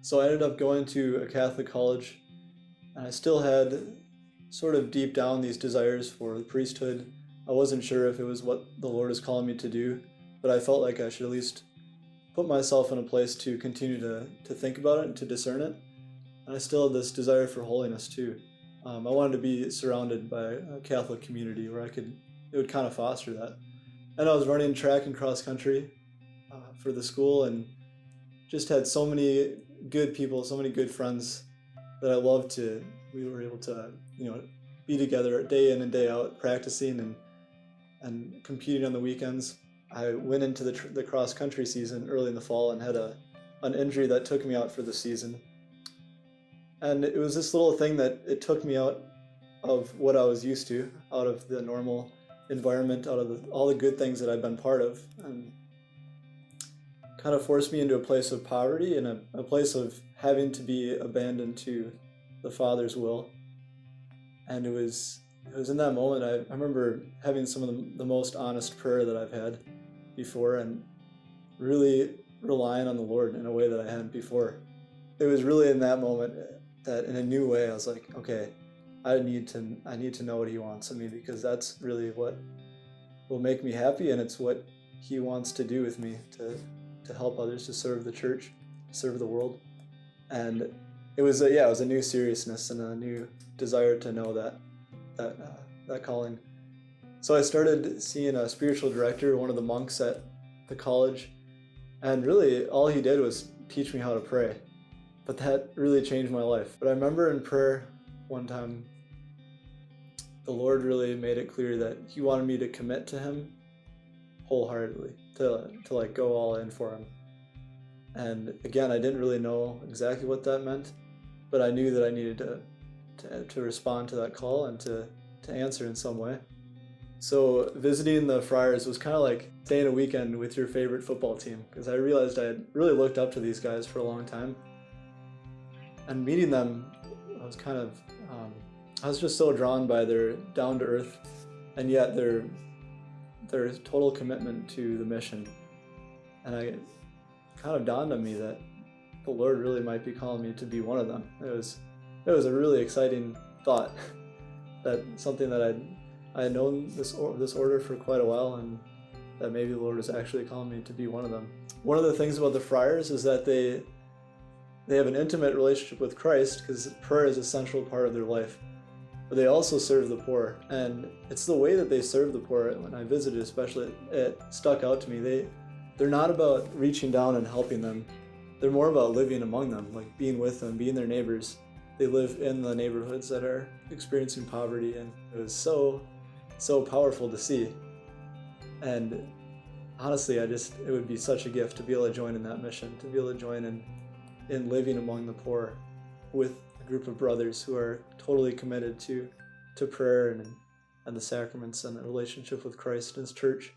So I ended up going to a Catholic college, and I still had sort of deep down these desires for the priesthood. I wasn't sure if it was what the Lord is calling me to do, but I felt like I should at least put myself in a place to continue to think about it and to discern it. And I still had this desire for holiness too. I wanted to be surrounded by a Catholic community where it would kind of foster that. And I was running track and cross country for the school, and just had so many good people, so many good friends that I loved to. We were able to, be together day in and day out, practicing and competing on the weekends. I went into the cross country season early in the fall and had an injury that took me out for the season. And it was this little thing that it took me out of what I was used to, out of the normal environment, out of all the good things that I've been part of, and kind of forced me into a place of poverty and a place of having to be abandoned to the Father's will. And it was in that moment I remember having some of the most honest prayer that I've had before, and really relying on the Lord in a way that I hadn't before. It was really in that moment that in a new way I was like, okay, I need to know what He wants of me, because that's really what will make me happy, and it's what He wants to do with me, to help others, to serve the church, serve the world. And it was a new seriousness and a new desire to know that calling. So I started seeing a spiritual director, one of the monks at the college, and really all he did was teach me how to pray. But that really changed my life. But I remember in prayer one time, the Lord really made it clear that He wanted me to commit to Him wholeheartedly, to like go all in for Him. And again, I didn't really know exactly what that meant, but I knew that I needed to respond to that call and to answer in some way. So visiting the friars was kind of like staying a weekend with your favorite football team, because I realized I had really looked up to these guys for a long time. And meeting them, I was just so drawn by their down-to-earth, and yet their total commitment to the mission. And it kind of dawned on me that the Lord really might be calling me to be one of them. It was a really exciting thought, that something that I had known this order for quite a while, and that maybe the Lord is actually calling me to be one of them. One of the things about the friars is that they have an intimate relationship with Christ, because prayer is a central part of their life. But they also serve the poor, and it's the way that they serve the poor. When I visited especially, it stuck out to me. They're not about reaching down and helping them. They're more about living among them, like being with them, being their neighbors. They live in the neighborhoods that are experiencing poverty, and it was so powerful to see. And honestly, it would be such a gift to be able to join in that mission, to be able to join in living among the poor with a group of brothers who are totally committed to prayer and the sacraments and the relationship with Christ and His church.